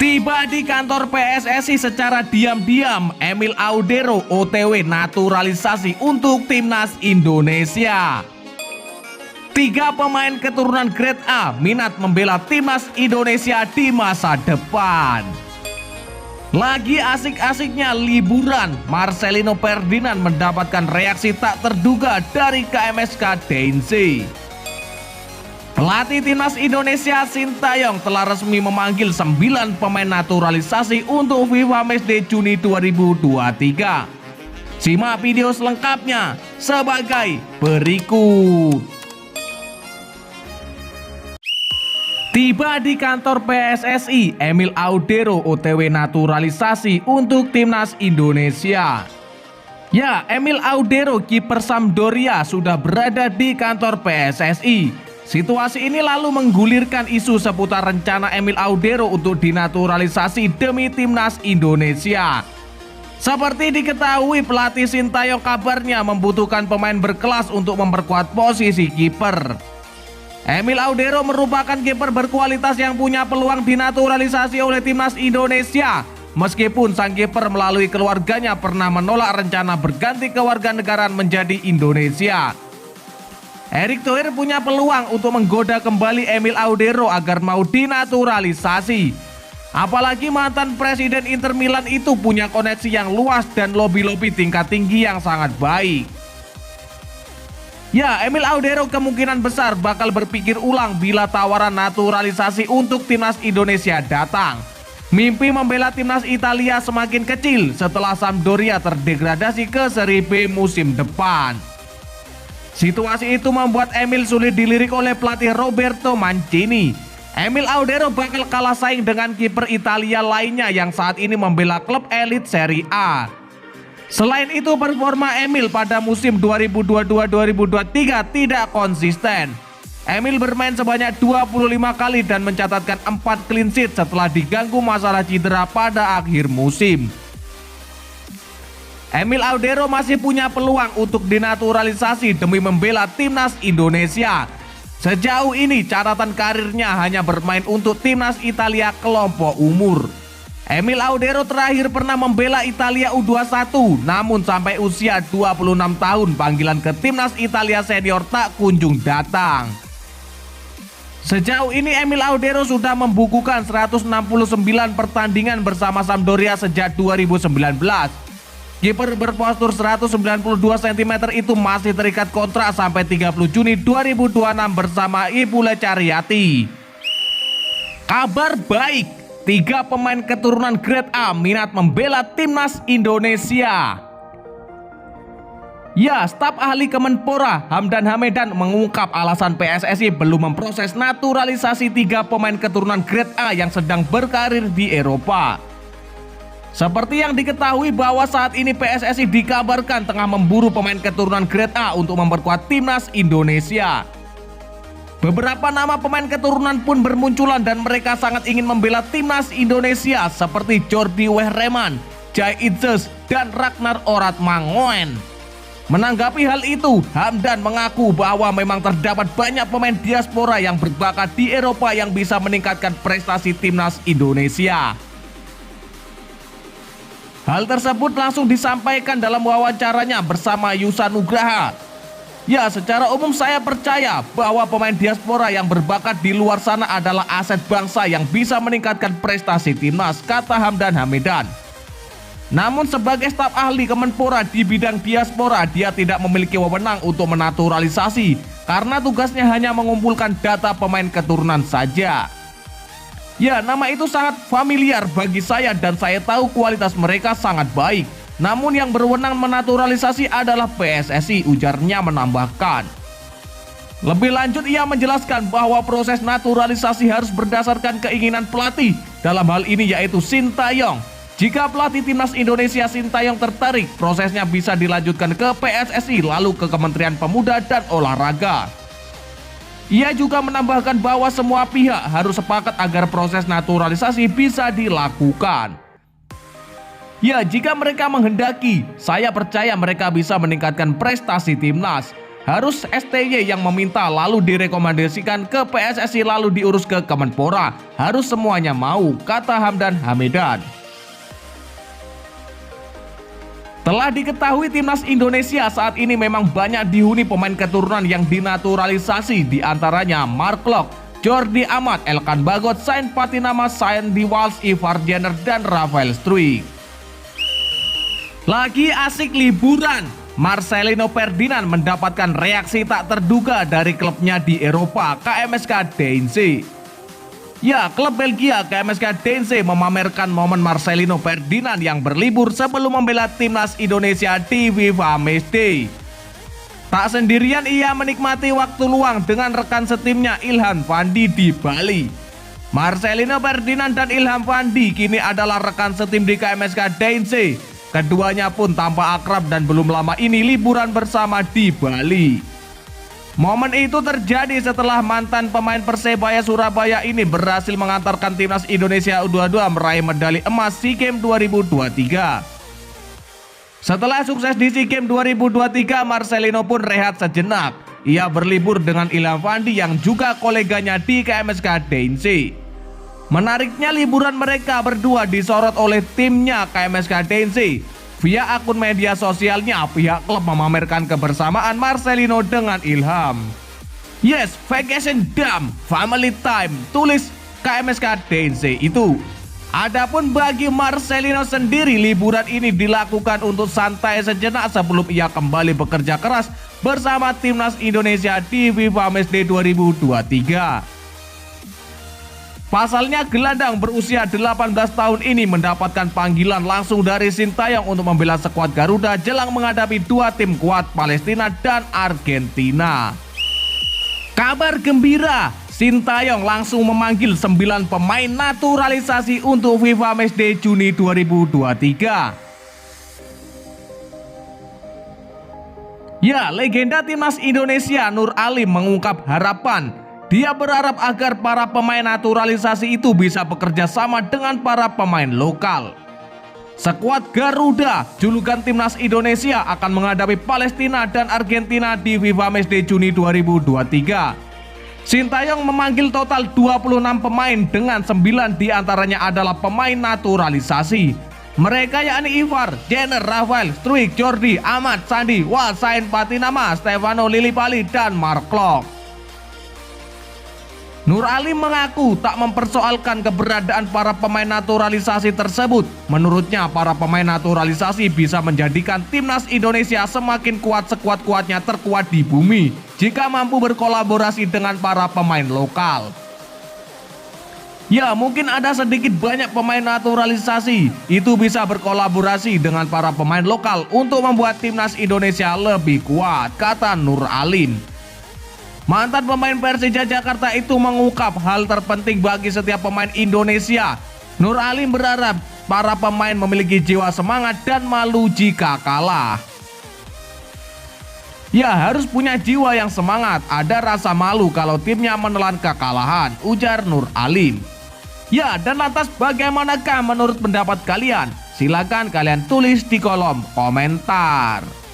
Tiba di kantor PSSI secara diam-diam, Emil Audero OTW naturalisasi untuk Timnas Indonesia. 3 pemain keturunan Grade A minat membela Timnas Indonesia di masa depan. Lagi asik-asiknya liburan, Marcelino Ferdinand mendapatkan reaksi tak terduga dari KMSK Deinze. Pelatih Timnas Indonesia Sintayong telah resmi memanggil 9 pemain naturalisasi untuk FIFA Matchday Juni 2023. Simak video selengkapnya sebagai berikut. Tiba di kantor PSSI, Emil Audero OTW naturalisasi untuk Timnas Indonesia. Ya, Emil Audero kiper Sampdoria sudah berada di kantor PSSI. Situasi ini lalu menggulirkan isu seputar rencana Emil Audero untuk dinaturalisasi demi Timnas Indonesia. Seperti diketahui, pelatih Sintayong kabarnya membutuhkan pemain berkelas untuk memperkuat posisi kiper. Emil Audero merupakan kiper berkualitas yang punya peluang dinaturalisasi oleh Timnas Indonesia. Meskipun sang kiper melalui keluarganya pernah menolak rencana berganti kewarganegaraan menjadi Indonesia. Erick Thohir punya peluang untuk menggoda kembali Emil Audero agar mau dinaturalisasi. Apalagi mantan presiden Inter Milan itu punya koneksi yang luas dan lobi-lobi tingkat tinggi yang sangat baik. Ya, Emil Audero kemungkinan besar bakal berpikir ulang bila tawaran naturalisasi untuk Timnas Indonesia datang. Mimpi membela Timnas Italia semakin kecil setelah Sampdoria terdegradasi ke Serie B musim depan. Situasi itu membuat Emil sulit dilirik oleh pelatih Roberto Mancini. Emil Audero bakal kalah saing dengan kiper Italia lainnya yang saat ini membela klub elit Serie A. Selain itu, performa Emil pada musim 2022-2023 tidak konsisten. Emil bermain sebanyak 25 kali dan mencatatkan 4 clean sheet setelah diganggu masalah cedera pada akhir musim. Emil Audero masih punya peluang untuk dinaturalisasi demi membela Timnas Indonesia. Sejauh ini catatan karirnya hanya bermain untuk Timnas Italia kelompok umur. Emil Audero terakhir pernah membela Italia U21, namun sampai usia 26 tahun panggilan ke Timnas Italia senior tak kunjung datang. Sejauh ini Emil Audero sudah membukukan 169 pertandingan bersama Sampdoria sejak 2019. Kiper berpostur 192 cm itu masih terikat kontrak sampai 30 Juni 2026 bersama Ibu Lecariati. Kabar baik, 3 pemain keturunan Grade A minat membela Timnas Indonesia. Ya, staf ahli Kemenpora Hamdan Hamedan mengungkap alasan PSSI belum memproses naturalisasi 3 pemain keturunan Grade A yang sedang berkarir di Eropa. Seperti yang diketahui bahwa saat ini PSSI dikabarkan tengah memburu pemain keturunan Grade A untuk memperkuat Timnas Indonesia. Beberapa nama pemain keturunan pun bermunculan dan mereka sangat ingin membela Timnas Indonesia seperti Jordi Wehreman, Jai Itzes, dan Ragnar Oratmangoen. Menanggapi hal itu, Hamdan mengaku bahwa memang terdapat banyak pemain diaspora yang berbakat di Eropa yang bisa meningkatkan prestasi Timnas Indonesia. Hal tersebut langsung disampaikan dalam wawancaranya bersama Yusa Nugraha. Ya, secara umum saya percaya bahwa pemain diaspora yang berbakat di luar sana adalah aset bangsa yang bisa meningkatkan prestasi Timnas, kata Hamdan Hamedan. Namun sebagai staf ahli Kemenpora di bidang diaspora, dia tidak memiliki wewenang untuk menaturalisasi karena tugasnya hanya mengumpulkan data pemain keturunan saja. Ya, nama itu sangat familiar bagi saya dan saya tahu kualitas mereka sangat baik. Namun yang berwenang menaturalisasi adalah PSSI, ujarnya menambahkan. Lebih lanjut ia menjelaskan bahwa proses naturalisasi harus berdasarkan keinginan pelatih, dalam hal ini yaitu Sintayong. Jika pelatih Timnas Indonesia Sintayong tertarik, prosesnya bisa dilanjutkan ke PSSI lalu ke Kementerian Pemuda dan Olahraga. Ia juga menambahkan bahwa semua pihak harus sepakat agar proses naturalisasi bisa dilakukan. Ya, jika mereka menghendaki, saya percaya mereka bisa meningkatkan prestasi Timnas. Harus STY yang meminta lalu direkomendasikan ke PSSI lalu diurus ke Kemenpora. Harus semuanya mau, kata Hamdan Hamidan. Telah diketahui timnas Indonesia saat ini memang banyak dihuni pemain keturunan yang dinaturalisasi, diantaranya Mark Klok, Jordi Amat, Elkan Bagot, Sain Patinama, Sandy Walsh, Ivar Jenner, dan Rafael Struijk. Lagi asik liburan, Marcelino Ferdinand mendapatkan reaksi tak terduga dari klubnya di Eropa, KMSK Deinze. Ya, klub Belgia KMSK Deinze memamerkan momen Marcelino Ferdinand yang berlibur sebelum membela timnas Indonesia di FIFA Matchday. Tak sendirian ia menikmati waktu luang dengan rekan setimnya Ilham Fandi di Bali. Marcelino Ferdinand dan Ilham Fandi kini adalah rekan setim di KMSK Deinze. Keduanya pun tampak akrab dan belum lama ini liburan bersama di Bali. Momen itu terjadi setelah mantan pemain Persebaya Surabaya ini berhasil mengantarkan timnas Indonesia U22 meraih medali emas SEA Games 2023. Setelah sukses di SEA Games 2023, Marcelino pun rehat sejenak. Ia berlibur dengan Ilham Fandi yang juga koleganya di KMSK Deinze. Menariknya liburan mereka berdua disorot oleh timnya KMSK Deinze. Via akun media sosialnya, pihak klub memamerkan kebersamaan Marcelino dengan Ilham. Yes, vacation damn, family time, tulis KMSK Deinze itu. Adapun bagi Marcelino sendiri, liburan ini dilakukan untuk santai sejenak sebelum ia kembali bekerja keras bersama timnas Indonesia di FIFA Matchday 2023. Pasalnya gelandang berusia 18 tahun ini mendapatkan panggilan langsung dari Sintayong untuk membela skuad Garuda jelang menghadapi dua tim kuat Palestina dan Argentina. Kabar gembira, Sintayong langsung memanggil 9 pemain naturalisasi untuk FIFA Matchday Juni 2023. Ya, legenda timnas Indonesia Nur Alim mengungkap harapan. Dia berharap agar para pemain naturalisasi itu bisa bekerja sama dengan para pemain lokal. Skuad Garuda, julukan timnas Indonesia, akan menghadapi Palestina dan Argentina di FIFA Matchday Juni 2023. Sintayong memanggil total 26 pemain dengan 9 diantaranya adalah pemain naturalisasi. Mereka yakni Ivar, Jenner, Rafael, Struijk, Jordi, Amat, Sandy Walsh, Sain Patinama, Stefano Lillipali, dan Mark Klok. Nur Alim mengaku tak mempersoalkan keberadaan para pemain naturalisasi tersebut. Menurutnya, para pemain naturalisasi bisa menjadikan timnas Indonesia semakin kuat sekuat-kuatnya terkuat di bumi jika mampu berkolaborasi dengan para pemain lokal. Ya, mungkin ada sedikit banyak pemain naturalisasi itu bisa berkolaborasi dengan para pemain lokal untuk membuat timnas Indonesia lebih kuat, kata Nur Alim. Mantan pemain Persija Jakarta itu mengungkap hal terpenting bagi setiap pemain Indonesia. Nur Alim berharap para pemain memiliki jiwa semangat dan malu jika kalah. Ya, harus punya jiwa yang semangat, ada rasa malu kalau timnya menelan kekalahan, ujar Nur Alim. Ya, dan lantas bagaimanakah menurut pendapat kalian? Silakan kalian tulis di kolom komentar.